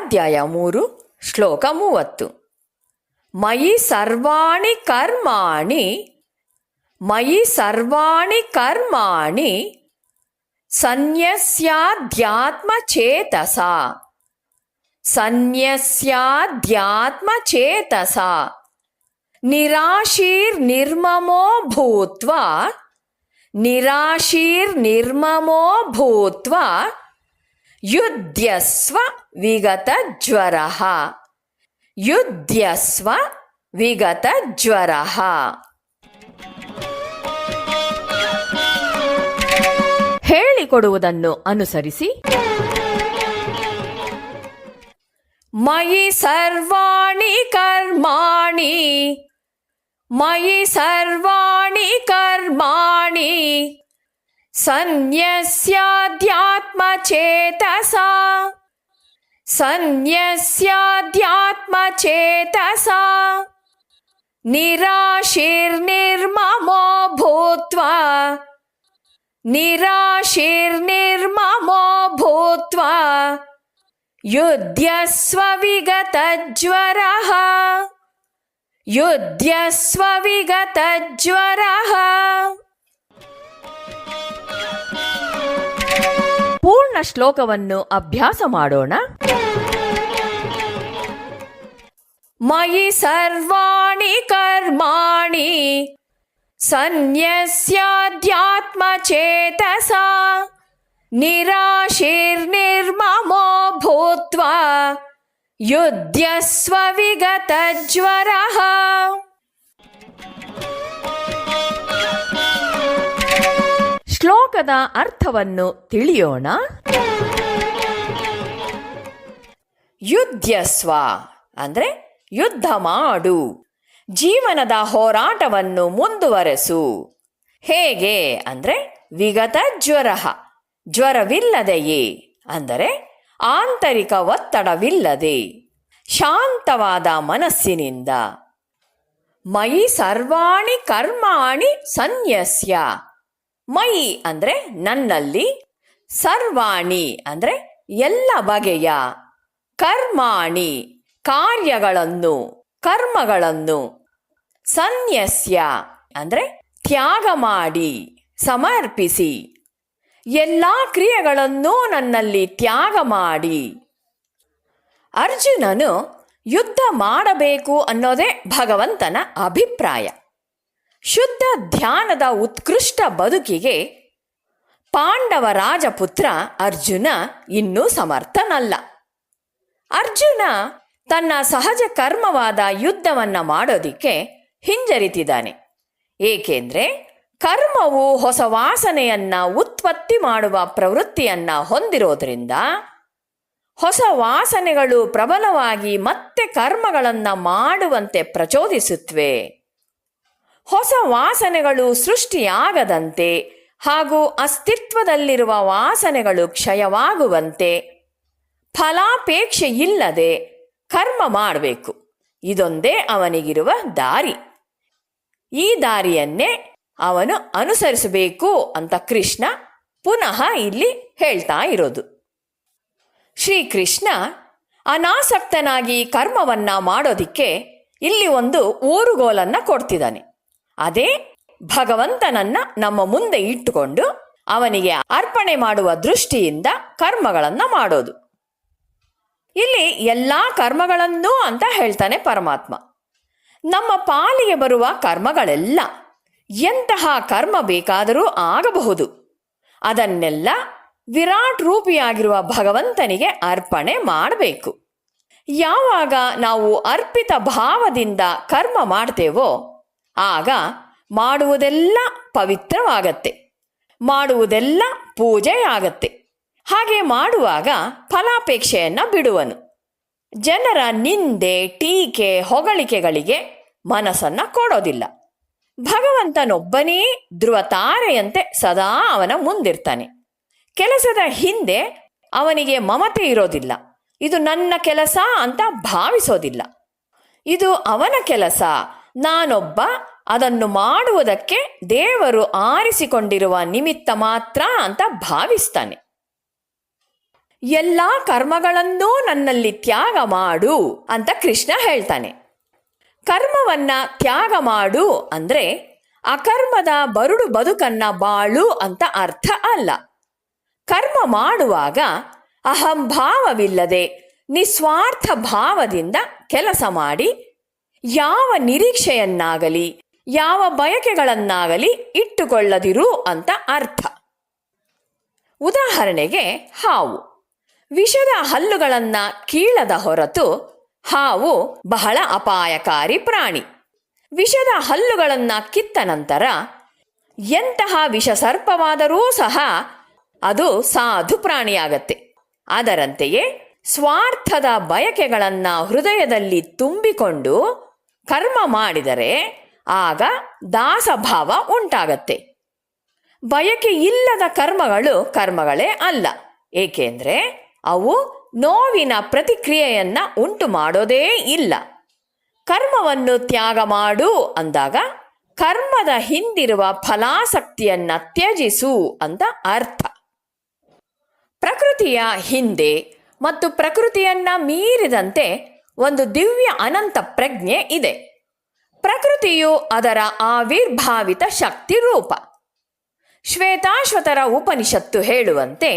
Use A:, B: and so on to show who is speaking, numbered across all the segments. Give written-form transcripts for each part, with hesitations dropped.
A: ಅಧ್ಯಾಯ 3 ಶ್ಲೋಕ 30. ಮಯಿ ಸರ್ವಾಣಿ ಕರ್ಮಾಣಿ ಸನ್ಯಸ್ಯಾಧ್ಯಾತ್ಮಚೇತಸಾ ನಿರಾಶೀರ್ನಿರ್ಮಮೋ ಭೂತ್ವಾ ಯುಧ್ಯಸ್ವ ವಿಗತಜ್ವರಃ. ಹೇಳಿಕೊಡುವುದನ್ನು ಅನುಸರಿಸಿ. ಮಯಿ ಸರ್ವಾಣಿ ಕರ್ಮಾಣಿ ಸನ್ಯಸ್ಯಾಧ್ಯಾತ್ಮಚೇತಸಾ ನಿರಾಶೀರ್ನಿರ್ಮಮೋ ಭೂತ್ವಾ ಯುಧ್ಯಸ್ವ ವಿಗತಜ್ವರಃ. ಪೂರ್ಣ ಶ್ಲೋಕವನ್ನು ಅಭ್ಯಾಸ ಮಾಡೋಣ. ಮಯಿ ಸರ್ವಾಣಿ ಕರ್ಮಾಣಿ ಸನ್ಯಸ್ಯಾಧ್ಯಾತ್ಮಚೇತಸಾ ನಿರಾಶೀರ್ನಿರ್ಮಮೋ ಭೂತ್ವಾ ಯುಧ್ಯಸ್ವ ವಿಗತಜ್ವರಃ. ಶ್ಲೋಕದ ಅರ್ಥವನ್ನು ತಿಳಿಯೋಣ. ಯುಧ್ಯಸ್ವ ಅಂದರೆ ಯುದ್ಧ ಮಾಡು, ಜೀವನದ ಹೋರಾಟವನ್ನು ಮುಂದುವರೆಸು. ಹೇಗೆ ಅಂದರೆ ವಿಗತಜ್ವರಃ, ಜ್ವರವಿಲ್ಲದೆಯೇ ಅಂದರೆ ಆಂತರಿಕ ಒತ್ತಡವಿಲ್ಲದೆ ಶಾಂತವಾದ ಮನಸ್ಸಿನಿಂದ. ಮಯಿ ಸರ್ವಾಣಿ ಕರ್ಮಾಣಿ ಸನ್ಯಸ್ಯ, ಮಯಿ ಅಂದರೆ ನನ್ನಲ್ಲಿ, ಸರ್ವಾಣಿ ಅಂದರೆ ಎಲ್ಲ ಬಗೆಯ, ಕರ್ಮಾಣಿ ಕರ್ಮಗಳನ್ನು, ಸನ್ಯಸ್ಯ ಅಂದರೆ ತ್ಯಾಗ ಮಾಡಿ, ಸಮರ್ಪಿಸಿ, ಎಲ್ಲ ಕ್ರಿಯೆಗಳನ್ನು ನನ್ನಲ್ಲಿ ತ್ಯಾಗ ಮಾಡಿ. ಅರ್ಜುನನು ಯುದ್ಧ ಮಾಡಬೇಕು ಅನ್ನೋದೇ ಭಗವಂತನ ಅಭಿಪ್ರಾಯ. ಶುದ್ಧ ಧ್ಯಾನದ ಉತ್ಕೃಷ್ಟ ಬದುಕಿಗೆ ಪಾಂಡವ ರಾಜಪುತ್ರ ಅರ್ಜುನ ಇನ್ನೂ ಸಮರ್ಥನಲ್ಲ. ಅರ್ಜುನ ತನ್ನ ಸಹಜ ಕರ್ಮವಾದ ಯುದ್ಧವನ್ನ ಮಾಡೋದಿಕ್ಕೆ ಹಿಂಜರಿತಿದ್ದಾನೆ. ಏಕೆಂದರೆ ಕರ್ಮವು ಹೊಸ ವಾಸನೆಯನ್ನ ಉತ್ಪತ್ತಿ ಮಾಡುವ ಪ್ರವೃತ್ತಿಯನ್ನ ಹೊಂದಿರೋದ್ರಿಂದ ಹೊಸ ವಾಸನೆಗಳು ಪ್ರಬಲವಾಗಿ ಮತ್ತೆ ಕರ್ಮಗಳನ್ನು ಮಾಡುವಂತೆ ಪ್ರಚೋದಿಸುತ್ತವೆ. ಹೊಸ ವಾಸನೆಗಳು ಸೃಷ್ಟಿಯಾಗದಂತೆ ಹಾಗೂ ಅಸ್ತಿತ್ವದಲ್ಲಿರುವ ವಾಸನೆಗಳು ಕ್ಷಯವಾಗುವಂತೆ ಫಲಾಪೇಕ್ಷೆ ಇಲ್ಲದೆ ಕರ್ಮ ಮಾಡಬೇಕು. ಇದೊಂದೇ ಅವನಿಗಿರುವ ದಾರಿ. ಈ ದಾರಿಯನ್ನೇ ಅವನು ಅನುಸರಿಸಬೇಕು ಅಂತ ಕೃಷ್ಣ ಪುನಃ ಇಲ್ಲಿ ಹೇಳ್ತಾ ಇರೋದು. ಶ್ರೀಕೃಷ್ಣ ಅನಾಸಕ್ತನಾಗಿ ಕರ್ಮವನ್ನ ಮಾಡೋದಿಕ್ಕೆ ಇಲ್ಲಿ ಒಂದು ಊರುಗೋಲನ್ನ ಕೊಡ್ತಿದ್ದಾನೆ. ಅದೇ ಭಗವಂತನನ್ನ ನಮ್ಮ ಮುಂದೆ ಇಟ್ಟುಕೊಂಡು ಅವನಿಗೆ ಅರ್ಪಣೆ ಮಾಡುವ ದೃಷ್ಟಿಯಿಂದ ಕರ್ಮಗಳನ್ನು ಮಾಡೋದು. ಇಲ್ಲಿ ಎಲ್ಲ ಕರ್ಮಗಳನ್ನೂ ಅಂತ ಹೇಳ್ತಾನೆ ಪರಮಾತ್ಮ. ನಮ್ಮ ಪಾಲಿಗೆ ಬರುವ ಕರ್ಮಗಳೆಲ್ಲ ಎಂತಹ ಕರ್ಮ ಬೇಕಾದರೂ ಆಗಬಹುದು. ಅದನ್ನೆಲ್ಲ ವಿರಾಟ್ ರೂಪಿಯಾಗಿರುವ ಭಗವಂತನಿಗೆ ಅರ್ಪಣೆ ಮಾಡಬೇಕು. ಯಾವಾಗ ನಾವು ಅರ್ಪಿತ ಭಾವದಿಂದ ಕರ್ಮ ಮಾಡ್ತೇವೋ ಆಗ ಮಾಡುವುದೆಲ್ಲ ಪವಿತ್ರವಾಗತ್ತೆ, ಮಾಡುವುದೆಲ್ಲ ಪೂಜೆಯಾಗತ್ತೆ. ಹಾಗೆ ಮಾಡುವಾಗ ಫಲಾಪೇಕ್ಷೆಯನ್ನು ಬಿಡುವನು. ಜನರ ನಿಂದೆ, ಟೀಕೆ, ಹೊಗಳಿಕೆಗಳಿಗೆ ಮನಸ್ಸನ್ನು ಕೊಡೋದಿಲ್ಲ. ಭಗವಂತನೊಬ್ಬನೇ ಧ್ರುವತಾರೆಯಂತೆ ಸದಾ ಅವನ ಮುಂದಿರ್ತಾನೆ. ಕೆಲಸದ ಹಿಂದೆ ಅವನಿಗೆ ಮಮತೆ ಇರೋದಿಲ್ಲ. ಇದು ನನ್ನ ಕೆಲಸ ಅಂತ ಭಾವಿಸೋದಿಲ್ಲ. ಇದು ಅವನ ಕೆಲಸ, ನಾನೊಬ್ಬ ಅದನ್ನು ಮಾಡುವುದಕ್ಕೆ ದೇವರು ಆರಿಸಿಕೊಂಡಿರುವ ನಿಮಿತ್ತ ಮಾತ್ರ ಅಂತ ಭಾವಿಸ್ತಾನೆ. ಎಲ್ಲ ಕರ್ಮಗಳನ್ನೂ ನನ್ನಲ್ಲಿ ತ್ಯಾಗ ಮಾಡು ಅಂತ ಕೃಷ್ಣ ಹೇಳ್ತಾನೆ. ಕರ್ಮವನ್ನ ತ್ಯಾಗ ಮಾಡು ಅಂದ್ರೆ ಅಕರ್ಮದ ಬರುಡು ಬದುಕನ್ನ ಬಾಳು ಅಂತ ಅರ್ಥ ಅಲ್ಲ. ಕರ್ಮ ಮಾಡುವಾಗ ಅಹಂಭಾವವಿಲ್ಲದೆ ನಿಸ್ವಾರ್ಥ ಭಾವದಿಂದ ಕೆಲಸ ಮಾಡಿ ಯಾವ ನಿರೀಕ್ಷೆಯನ್ನಾಗಲಿ ಯಾವ ಬಯಕೆಗಳನ್ನಾಗಲಿ ಇಟ್ಟುಕೊಳ್ಳದಿರು ಅಂತ ಅರ್ಥ. ಉದಾಹರಣೆಗೆ ಹಾವು. ವಿಷದ ಹಲ್ಲುಗಳನ್ನ ಕೀಳದ ಹೊರತು ಹಾವು ಬಹಳ ಅಪಾಯಕಾರಿ ಪ್ರಾಣಿ. ವಿಷದ ಹಲ್ಲುಗಳನ್ನ ಕಿತ್ತ ನಂತರ ಎಂತಹ ವಿಷಸರ್ಪವಾದರೂ ಸಹ ಅದು ಸಾಧು ಪ್ರಾಣಿಯಾಗತ್ತೆ. ಅದರಂತೆಯೇ ಸ್ವಾರ್ಥದ ಬಯಕೆಗಳನ್ನ ಹೃದಯದಲ್ಲಿ ತುಂಬಿಕೊಂಡು ಕರ್ಮ ಮಾಡಿದರೆ ಆಗ ದಾಸಭಾವ ಉಂಟಾಗತ್ತೆ. ಬಯಕೆ ಇಲ್ಲದ ಕರ್ಮಗಳು ಕರ್ಮಗಳೇ ಅಲ್ಲ, ಏಕೆಂದ್ರೆ ಅವು ನೋವಿನ ಪ್ರತಿಕ್ರಿಯೆಯನ್ನ ಉಂಟು ಮಾಡೋದೇ ಇಲ್ಲ. ಕರ್ಮವನ್ನು ತ್ಯಾಗ ಮಾಡು ಅಂದಾಗ ಕರ್ಮದ ಹಿಂದಿರುವ ಫಲಾಸಕ್ತಿಯನ್ನ ತ್ಯಜಿಸು ಅಂತ ಅರ್ಥ. ಪ್ರಕೃತಿಯ ಹಿಂದೆ ಮತ್ತು ಪ್ರಕೃತಿಯನ್ನ ಮೀರಿದಂತೆ ಒಂದು ದಿವ್ಯ ಅನಂತ ಪ್ರಜ್ಞೆ ಇದೆ. ಪ್ರಕೃತಿಯು ಅದರ ಆವಿರ್ಭಾವಿತ ಶಕ್ತಿ ರೂಪ. ಶ್ವೇತಾಶ್ವತರ ಉಪನಿಷತ್ತು ಹೇಳುವಂತೆ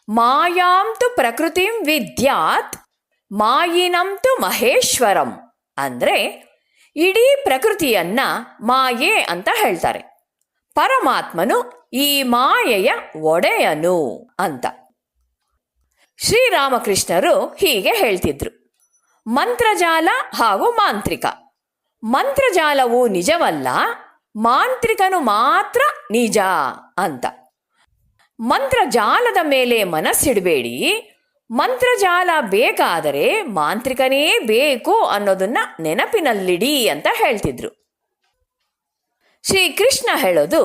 A: ಮಾಯಾಂತು ಪ್ರಕೃತಿಂ ವಿದ್ಯಾತ್ ಮಾಯಿನಂತು ಮಹೇಶ್ವರಂ ಅಂದ್ರೆ ಇಡೀ ಪ್ರಕೃತಿಯನ್ನ ಮಾಯೆ ಅಂತ ಹೇಳ್ತಾರೆ. ಪರಮಾತ್ಮನು ಈ ಮಾಯೆಯ ಒಡೆಯನು ಅಂತ. ಶ್ರೀರಾಮಕೃಷ್ಣರು ಹೀಗೆ ಹೇಳ್ತಿದ್ರು, ಮಂತ್ರಜಾಲ ಹಾಗೂ ಮಾಂತ್ರಿಕ. ಮಂತ್ರಜಾಲವು ನಿಜವಲ್ಲ, ಮಾಂತ್ರಿಕನು ಮಾತ್ರ ನಿಜ ಅಂತ. ಮಂತ್ರಜಾಲದ ಮೇಲೆ ಮನಸ್ಸಿಡಬೇಡಿ, ಮಂತ್ರಜಾಲ ಬೇಕಾದರೆ ಮಾಂತ್ರಿಕನೇ ಬೇಕು ಅನ್ನೋದನ್ನ ನೆನಪಿನಲ್ಲಿಡಿ ಅಂತ ಹೇಳ್ತಿದ್ರು. ಶ್ರೀಕೃಷ್ಣ ಹೇಳೋದು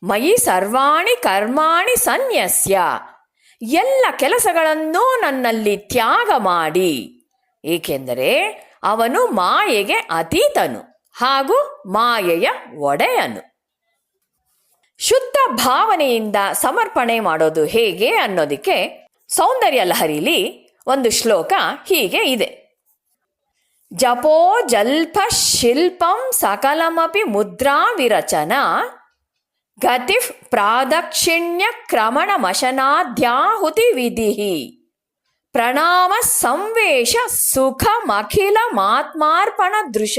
A: ಮಯಿ ಸರ್ವಾಣಿ ಕರ್ಮಾಣಿ ಸನ್ಯಸ್ಯ, ಎಲ್ಲ ಕೆಲಸಗಳನ್ನೂ ನನ್ನಲ್ಲಿ ತ್ಯಾಗ ಮಾಡಿ, ಏಕೆಂದರೆ ಅವನು ಮಾಯೆಗೆ ಅತೀತನು ಹಾಗೂ ಮಾಯೆಯ ಒಡೆಯನು. ಶುದ್ಧ ಭಾವನೆಯಿಂದ ಸಮರ್ಪಣೆ ಮಾಡೋದು ಹೇಗೆ ಅನ್ನೋದಕ್ಕೆ ಸೌಂದರ್ಯ ಲಹರಿಲಿ ಒಂದು ಶ್ಲೋಕ ಹೀಗೆ ಇದೆ. ಜಪೋ ಜಲ್ಪ ಶಿಲ್ಪಂ ಸಕಲಮಪಿ ಮುದ್ರಾ ವಿರಚನ ಗತಿ ಪ್ರಾದಕ್ಷಿಣ್ಯ ಕ್ರಮಣ ಮಶನಾದ್ಯಾಹುತಿ ವಿಧಿ ಪ್ರಣಾಮ ಸಂವೇಶ ಸುಖಮಖಿಲ ಮಾತ್ಮಾರ್ಪಣ ದೃಶ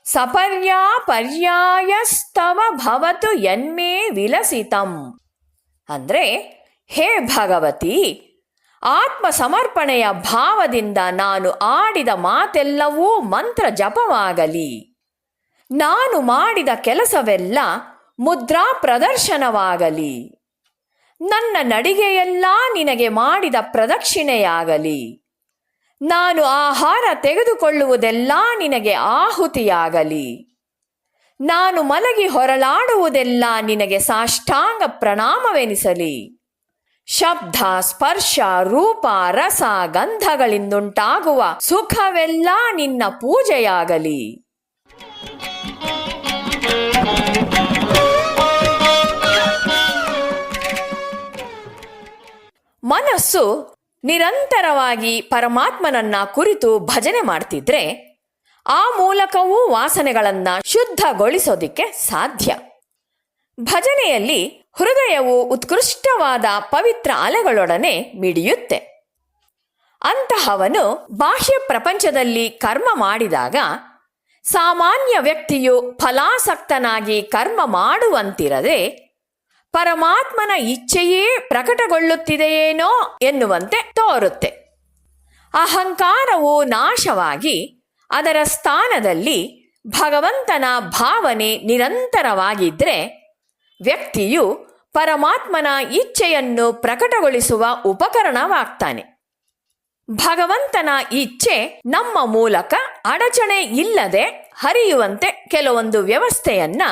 A: ಸಪರ್ಯಾ ಪರ್ಯಾಯಸ್ತವ ಭವತು ಯನ್ಮೇ ವಿಲಸಿತಂ. ಅಂದ್ರೆ ಹೇ ಭಗವತಿ, ಆತ್ಮ ಸಮರ್ಪಣೆಯ ಭಾವದಿಂದ ನಾನು ಆಡಿದ ಮಾತೆಲ್ಲವೂ ಮಂತ್ರ ಜಪವಾಗಲಿ, ನಾನು ಮಾಡಿದ ಕೆಲಸವೆಲ್ಲ ಮುದ್ರಾ ಪ್ರದರ್ಶನವಾಗಲಿ, ನನ್ನ ನಡಿಗೆಯೆಲ್ಲ ನಿನಗೆ ಮಾಡಿದ ಪ್ರದಕ್ಷಿಣೆಯಾಗಲಿ, ನಾನು ಆಹಾರ ತೆಗೆದುಕೊಳ್ಳುವುದೆಲ್ಲ ನಿನಗೆ ಆಹುತಿಯಾಗಲಿ, ನಾನು ಮಲಗಿ ಹೊರಳಾಡುವುದೆಲ್ಲ ನಿನಗೆ ಸಾಷ್ಟಾಂಗ ಪ್ರಣಾಮವೆನಿಸಲಿ, ಶಬ್ದ ಸ್ಪರ್ಶ ರೂಪ ರಸ ಗಂಧಗಳಿಂದುಂಟಾಗುವ ಸುಖವೆಲ್ಲ ನಿನ್ನ ಪೂಜೆಯಾಗಲಿ. ಮನಸ್ಸು ನಿರಂತರವಾಗಿ ಪರಮಾತ್ಮನನ್ನ ಕುರಿತು ಭಜನೆ ಮಾಡ್ತಿದ್ರೆ ಆ ಮೂಲಕವೂ ವಾಸನೆಗಳನ್ನ ಶುದ್ಧಗೊಳಿಸೋದಿಕ್ಕೆ ಸಾಧ್ಯ. ಭಜನೆಯಲ್ಲಿ ಹೃದಯವು ಉತ್ಕೃಷ್ಟವಾದ ಪವಿತ್ರ ಅಲೆಗಳೊಡನೆ ಮಿಡಿಯುತ್ತೆ. ಅಂತಹವನು ಬಾಹ್ಯ ಪ್ರಪಂಚದಲ್ಲಿ ಕರ್ಮ ಮಾಡಿದಾಗ ಸಾಮಾನ್ಯ ವ್ಯಕ್ತಿಯು ಫಲಾಸಕ್ತನಾಗಿ ಕರ್ಮ ಮಾಡುವಂತಿರದೆ ಪರಮಾತ್ಮನ ಇಚ್ಛೆಯೇ ಪ್ರಕಟಗೊಳ್ಳುತ್ತಿದೆಯೇನೋ ಎನ್ನುವಂತೆ ತೋರುತ್ತೆ. ಅಹಂಕಾರವು ನಾಶವಾಗಿ ಅದರ ಸ್ಥಾನದಲ್ಲಿ ಭಗವಂತನ ಭಾವನೆ ನಿರಂತರವಾಗಿದ್ದರೆ ವ್ಯಕ್ತಿಯು ಪರಮಾತ್ಮನ ಇಚ್ಛೆಯನ್ನು ಪ್ರಕಟಗೊಳಿಸುವ ಉಪಕರಣವಾಗ್ತಾನೆ. ಭಗವಂತನ ಇಚ್ಛೆ ನಮ್ಮ ಮೂಲಕ ಅಡಚಣೆ ಇಲ್ಲದೆ ಹರಿಯುವಂತೆ ಕೆಲವೊಂದು ವ್ಯವಸ್ಥೆಯನ್ನ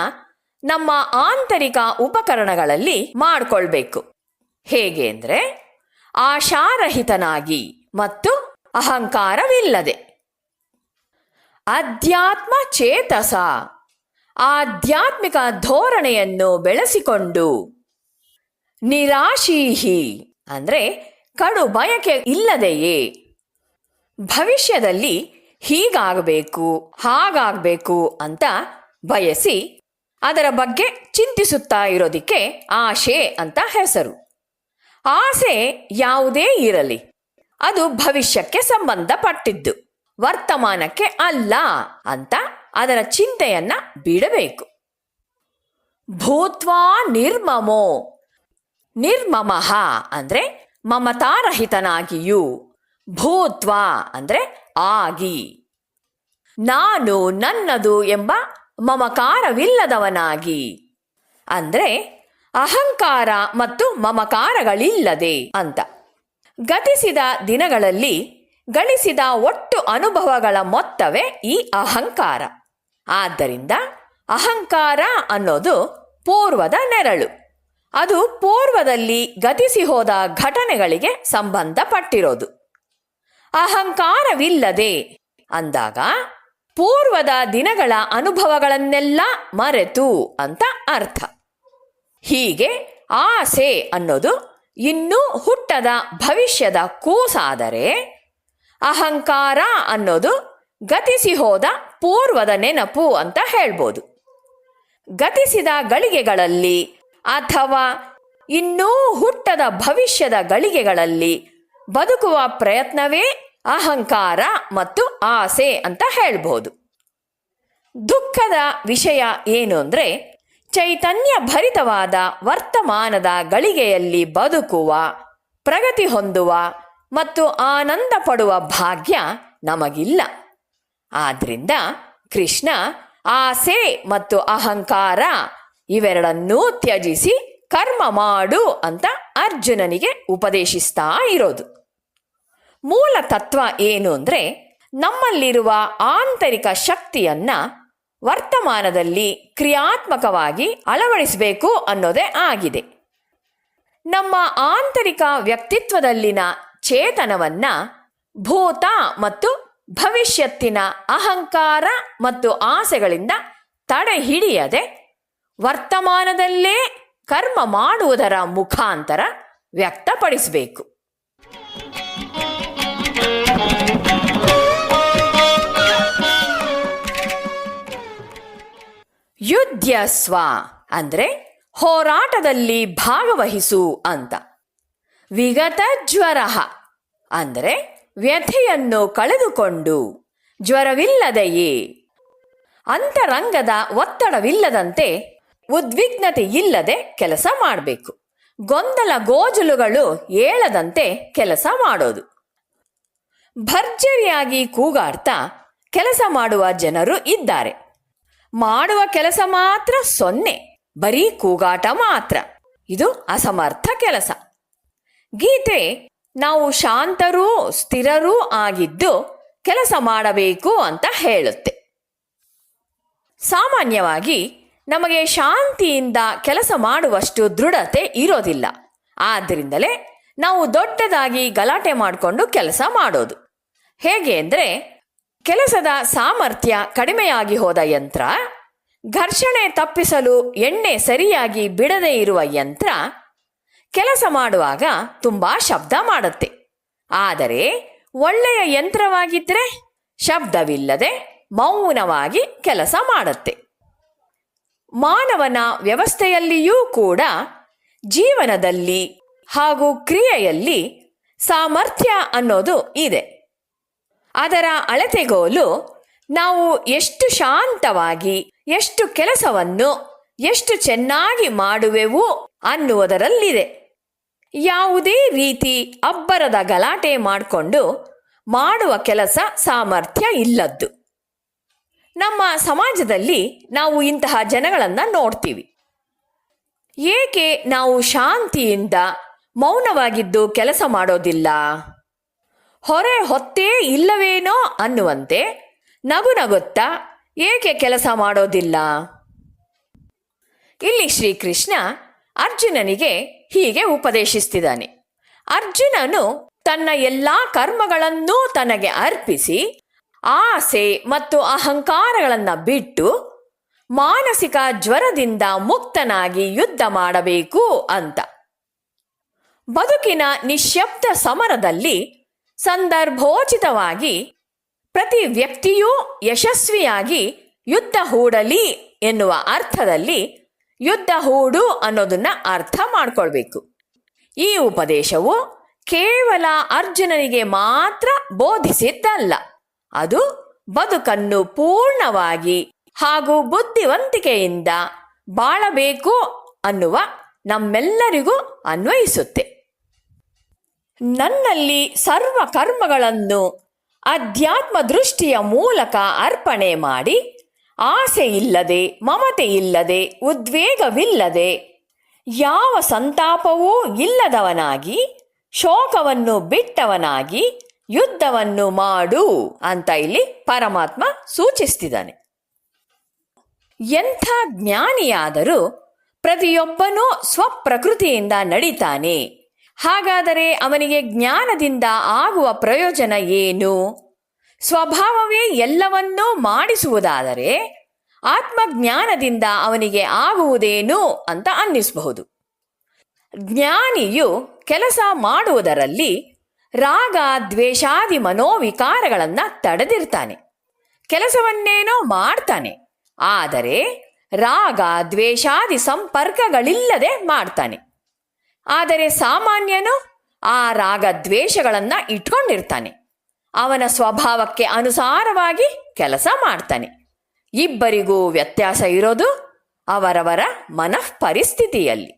A: ನಮ್ಮ ಆಂತರಿಕ ಉಪಕರಣಗಳಲ್ಲಿ ಮಾಡಿಕೊಳ್ಬೇಕು. ಹೇಗೆ ಅಂದ್ರೆ ಆಶಾರಹಿತನಾಗಿ ಮತ್ತು ಅಹಂಕಾರವಿಲ್ಲದೆ. ಅಧ್ಯಾತ್ಮ ಚೇತಸ, ಆಧ್ಯಾತ್ಮಿಕ ಧೋರಣೆಯನ್ನು ಬೆಳೆಸಿಕೊಂಡು. ನಿರಾಶೀಹಿ ಅಂದ್ರೆ ಕಡು ಬಯಕೆ ಇಲ್ಲದೆಯೇ ಭವಿಷ್ಯದಲ್ಲಿ ಹೀಗಾಗಬೇಕು ಹಾಗಾಗಬೇಕು ಅಂತ ಬಯಸಿ ಅದರ ಬಗ್ಗೆ ಚಿಂತಿಸುತ್ತಾ ಇರೋದಕ್ಕೆ ಆಶೆ ಅಂತ ಹೆಸರು. ಆಸೆ ಯಾವುದೇ ಇರಲಿ, ಅದು ಭವಿಷ್ಯಕ್ಕೆ ಸಂಬಂಧಪಟ್ಟಿದ್ದು, ವರ್ತಮಾನಕ್ಕೆ ಅಲ್ಲ ಅಂತ ಅದರ ಚಿಂತೆಯನ್ನ ಬಿಡಬೇಕು. ಭೂತ್ವಾ ನಿರ್ಮಮೋ, ನಿರ್ಮಮಃ ಅಂದ್ರೆ ಮಮತಾರಹಿತನಾಗಿಯೂ, ಭೂತ್ವಾ ಅಂದ್ರೆ ಆಗಿ, ನಾನು ನನ್ನದು ಎಂಬ ಮಮಕಾರವಿಲ್ಲದವನಾಗಿ ಅಂದ್ರೆ ಅಹಂಕಾರ ಮತ್ತು ಮಮಕಾರಗಳಿಲ್ಲದೆ ಅಂತ. ಗತಿಸಿದ ದಿನಗಳಲ್ಲಿ ಗಳಿಸಿದ ಒಟ್ಟು ಅನುಭವಗಳ ಮೊತ್ತವೇ ಈ ಅಹಂಕಾರ. ಆದ್ದರಿಂದ ಅಹಂಕಾರ ಅನ್ನೋದು ಪೂರ್ವದ ನೆರಳು. ಅದು ಪೂರ್ವದಲ್ಲಿ ಗತಿಸಿ ಹೋದ ಘಟನೆಗಳಿಗೆ ಸಂಬಂಧಪಟ್ಟಿರೋದು. ಅಹಂಕಾರವಿಲ್ಲದೆ ಅಂದಾಗ ಪೂರ್ವದ ದಿನಗಳ ಅನುಭವಗಳನ್ನೆಲ್ಲ ಮರೆತು ಅಂತ ಅರ್ಥ. ಹೀಗೆ ಆಸೆ ಅನ್ನೋದು ಇನ್ನೂ ಹುಟ್ಟದ ಭವಿಷ್ಯದ ಕೂಸಾದರೆ, ಅಹಂಕಾರ ಅನ್ನೋದು ಗತಿಸಿ ಹೋದ ಪೂರ್ವದ ನೆನಪು ಅಂತ ಹೇಳ್ಬೋದು. ಗತಿಸಿದ ಗಳಿಗೆಗಳಲ್ಲಿ ಅಥವಾ ಇನ್ನೂ ಹುಟ್ಟದ ಭವಿಷ್ಯದ ಗಳಿಗೆಗಳಲ್ಲಿ ಬದುಕುವ ಪ್ರಯತ್ನವೇ ಅಹಂಕಾರ ಮತ್ತು ಆಸೆ ಅಂತ ಹೇಳ್ಬೋದು. ದುಃಖದ ವಿಷಯ ಏನು ಅಂದರೆ, ಚೈತನ್ಯ ಭರಿತವಾದ ವರ್ತಮಾನದ ಗಳಿಗೆಯಲ್ಲಿ ಬದುಕುವ, ಪ್ರಗತಿ ಹೊಂದುವ ಮತ್ತು ಆನಂದ ಪಡುವ ಭಾಗ್ಯ ನಮಗಿಲ್ಲ. ಆದ್ರಿಂದ ಕೃಷ್ಣ ಆಸೆ ಮತ್ತು ಅಹಂಕಾರ ಇವೆರಡನ್ನೂ ತ್ಯಜಿಸಿ ಕರ್ಮ ಮಾಡು ಅಂತ ಅರ್ಜುನನಿಗೆ ಉಪದೇಶಿಸ್ತಾ ಇರೋದು. ಮೂಲ ತತ್ವ ಏನು ಅಂದರೆ, ನಮ್ಮಲ್ಲಿರುವ ಆಂತರಿಕ ಶಕ್ತಿಯನ್ನ ವರ್ತಮಾನದಲ್ಲಿ ಕ್ರಿಯಾತ್ಮಕವಾಗಿ ಅಳವಡಿಸಬೇಕು ಅನ್ನೋದೇ ಆಗಿದೆ. ನಮ್ಮ ಆಂತರಿಕ ವ್ಯಕ್ತಿತ್ವದಲ್ಲಿನ ಚೇತನವನ್ನ ಭೂತ ಮತ್ತು ಭವಿಷ್ಯತ್ತಿನ ಅಹಂಕಾರ ಮತ್ತು ಆಸೆಗಳಿಂದ ತಡೆ ಹಿಡಿಯದೆ ವರ್ತಮಾನದಲ್ಲೇ ಕರ್ಮ ಮಾಡುವುದರ ಮುಖಾಂತರ ವ್ಯಕ್ತಪಡಿಸಬೇಕು. ಯುದ್ಧಸ್ವ ಅಂದ್ರೆ ಹೋರಾಟದಲ್ಲಿ ಭಾಗವಹಿಸು ಅಂತ. ವಿಗತ ಜ್ವರ ಅಂದರೆ ವ್ಯಥೆಯನ್ನು ಕಳೆದುಕೊಂಡು, ಜ್ವರವಿಲ್ಲದೆಯೇ, ಅಂತರಂಗದ ಒತ್ತಡವಿಲ್ಲದಂತೆ, ಉದ್ವಿಗ್ನತೆ ಇಲ್ಲದೆ ಕೆಲಸ ಮಾಡಬೇಕು. ಗೊಂದಲ ಗೋಜಲುಗಳು ಏಳದಂತೆ ಕೆಲಸ ಮಾಡೋದು. ಭರ್ಜರಿಯಾಗಿ ಕೂಗಾಡ್ತಾ ಕೆಲಸ ಮಾಡುವ ಜನರು ಇದ್ದಾರೆ. ಮಾಡುವ ಕೆಲಸ ಮಾತ್ರ 0, ಬರೀ ಕೂಗಾಟ ಮಾತ್ರ. ಇದು ಅಸಮರ್ಥ ಕೆಲಸ. ಗೀತೆ ನಾವು ಶಾಂತರೂ ಸ್ಥಿರರೂ ಆಗಿದ್ದು ಕೆಲಸ ಮಾಡಬೇಕು ಅಂತ ಹೇಳುತ್ತೆ. ಸಾಮಾನ್ಯವಾಗಿ ನಮಗೆ ಶಾಂತಿಯಿಂದ ಕೆಲಸ ಮಾಡುವಷ್ಟು ದೃಢತೆ ಇರೋದಿಲ್ಲ. ಆದ್ದರಿಂದಲೇ ನಾವು ದೊಡ್ಡದಾಗಿ ಗಲಾಟೆ ಮಾಡಿಕೊಂಡು ಕೆಲಸ ಮಾಡೋದು. ಹೇಗೆ ಅಂದರೆ, ಕೆಲಸದ ಸಾಮರ್ಥ್ಯ ಕಡಿಮೆಯಾಗಿ ಹೋದ ಯಂತ್ರ, ಘರ್ಷಣೆ ತಪ್ಪಿಸಲು ಎಣ್ಣೆ ಸರಿಯಾಗಿ ಬಿಡದೇ ಇರುವ ಯಂತ್ರ ಕೆಲಸ ಮಾಡುವಾಗ ತುಂಬ ಶಬ್ದ ಮಾಡುತ್ತೆ. ಆದರೆ ಒಳ್ಳೆಯ ಯಂತ್ರವಾಗಿದ್ದರೆ ಶಬ್ದವಿಲ್ಲದೆ ಮೌನವಾಗಿ ಕೆಲಸ ಮಾಡುತ್ತೆ. ಮಾನವನ ವ್ಯವಸ್ಥೆಯಲ್ಲಿಯೂ ಕೂಡ ಜೀವನದಲ್ಲಿ ಹಾಗೂ ಕ್ರಿಯೆಯಲ್ಲಿ ಸಾಮರ್ಥ್ಯ ಅನ್ನೋದು ಇದೆ. ಅದರ ಅಳತೆಗೋಲು ನಾವು ಎಷ್ಟು ಶಾಂತವಾಗಿ, ಎಷ್ಟು ಕೆಲಸವನ್ನು ಎಷ್ಟು ಚೆನ್ನಾಗಿ ಮಾಡುವೆವು ಅನ್ನುವುದರಲ್ಲಿದೆ. ಯಾವುದೇ ರೀತಿ ಅಬ್ಬರದ ಗಲಾಟೆ ಮಾಡಿಕೊಂಡು ಮಾಡುವ ಕೆಲಸ ಸಾಮರ್ಥ್ಯ ಇಲ್ಲದ್ದು. ನಮ್ಮ ಸಮಾಜದಲ್ಲಿ ನಾವು ಇಂತಹ ಜನಗಳನ್ನು ನೋಡ್ತೀವಿ. ಏಕೆ ನಾವು ಶಾಂತಿಯಿಂದ ಮೌನವಾಗಿದ್ದು ಕೆಲಸ ಮಾಡೋದಿಲ್ಲ? ಹೊರೆ ಹೊತ್ತೇ ಇಲ್ಲವೇನೋ ಅನ್ನುವಂತೆ ನಗು ನಗುತ್ತಾ ಏಕೆ ಕೆಲಸ ಮಾಡೋದಿಲ್ಲ? ಇಲ್ಲಿ ಶ್ರೀಕೃಷ್ಣ ಅರ್ಜುನನಿಗೆ ಹೀಗೆ ಉಪದೇಶಿಸ್ತಿದ್ದಾನೆ. ಅರ್ಜುನನು ತನ್ನ ಎಲ್ಲ ಕರ್ಮಗಳನ್ನೂ ತನಗೆ ಅರ್ಪಿಸಿ ಆಸೆ ಮತ್ತು ಅಹಂಕಾರಗಳನ್ನು ಬಿಟ್ಟು ಮಾನಸಿಕ ಜ್ವರದಿಂದ ಮುಕ್ತನಾಗಿ ಯುದ್ಧ ಮಾಡಬೇಕು ಅಂತ. ಬದುಕಿನ ನಿಶ್ಶಬ್ದ ಸಮರದಲ್ಲಿ ಸಂದರ್ಭೋಚಿತವಾಗಿ ಪ್ರತಿ ವ್ಯಕ್ತಿಯೂ ಯಶಸ್ವಿಯಾಗಿ ಯುದ್ಧ ಹೂಡಲಿ ಎನ್ನುವ ಅರ್ಥದಲ್ಲಿ ಯುದ್ಧ ಹೂಡು ಅನ್ನೋದನ್ನ ಅರ್ಥ ಮಾಡ್ಕೊಳ್ಬೇಕು. ಈ ಉಪದೇಶವು ಕೇವಲ ಅರ್ಜುನನಿಗೆ ಮಾತ್ರ ಬೋಧಿಸಿದ್ದಲ್ಲ, ಅದು ಬದುಕನ್ನು ಪೂರ್ಣವಾಗಿ ಹಾಗೂ ಬುದ್ಧಿವಂತಿಕೆಯಿಂದ ಬಾಳಬೇಕು ಅನ್ನುವ ನಮ್ಮೆಲ್ಲರಿಗೂ ಅನ್ವಯಿಸುತ್ತೆ. ನನ್ನಲ್ಲಿ ಸರ್ವ ಕರ್ಮಗಳನ್ನು ಅಧ್ಯಾತ್ಮ ದೃಷ್ಟಿಯ ಮೂಲಕ ಅರ್ಪಣೆ ಮಾಡಿ ಆಸೆ ಇಲ್ಲದೆ, ಮಮತೆ ಇಲ್ಲದೆ, ಉದ್ವೇಗವಿಲ್ಲದೆ, ಯಾವ ಸಂತಾಪವೂ ಇಲ್ಲದವನಾಗಿ, ಶೋಕವನ್ನು ಬಿಟ್ಟವನಾಗಿ ಯುದ್ಧವನ್ನು ಮಾಡು ಅಂತ ಇಲ್ಲಿ ಪರಮಾತ್ಮ ಸೂಚಿಸ್ತಿದ್ದಾನೆ. ಎಂಥ ಜ್ಞಾನಿಯಾದರೂ ಪ್ರತಿಯೊಬ್ಬನೂ ಸ್ವಪ್ರಕೃತಿಯಿಂದ ನಡೀತಾನೆ. ಹಾಗಾದರೆ ಅವನಿಗೆ ಜ್ಞಾನದಿಂದ ಆಗುವ ಪ್ರಯೋಜನ ಏನು? ಸ್ವಭಾವವೇ ಎಲ್ಲವನ್ನೂ ಮಾಡಿಸುವುದಾದರೆ ಆತ್ಮಜ್ಞಾನದಿಂದ ಅವನಿಗೆ ಆಗುವುದೇನು ಅಂತ ಅನ್ನಿಸಬಹುದು. ಜ್ಞಾನಿಯು ಕೆಲಸ ಮಾಡುವುದರಲ್ಲಿ ರಾಗ ದ್ವೇಷಾದಿ ಮನೋವಿಕಾರಗಳನ್ನು ತಡೆದಿರ್ತಾನೆ. ಕೆಲಸವನ್ನೇನೋ ಮಾಡ್ತಾನೆ, ಆದರೆ ರಾಗ ದ್ವೇಷಾದಿ ಸಂಪರ್ಕಗಳಿಲ್ಲದೆ ಮಾಡ್ತಾನೆ. ಆದರೆ ಸಾಮಾನ್ಯನು ಆ ರಾಗ ದ್ವೇಷಗಳನ್ನು ಇಟ್ಕೊಂಡಿರ್ತಾನೆ. ಅವನ ಸ್ವಭಾವಕ್ಕೆ ಅನುಸಾರವಾಗಿ ಕೆಲಸ ಮಾಡ್ತಾನೆ. ಇಬ್ಬರಿಗೂ ವ್ಯತ್ಯಾಸ ಇರೋದು ಅವರವರ ಮನಃ ಪರಿಸ್ಥಿತಿಯಲ್ಲಿ.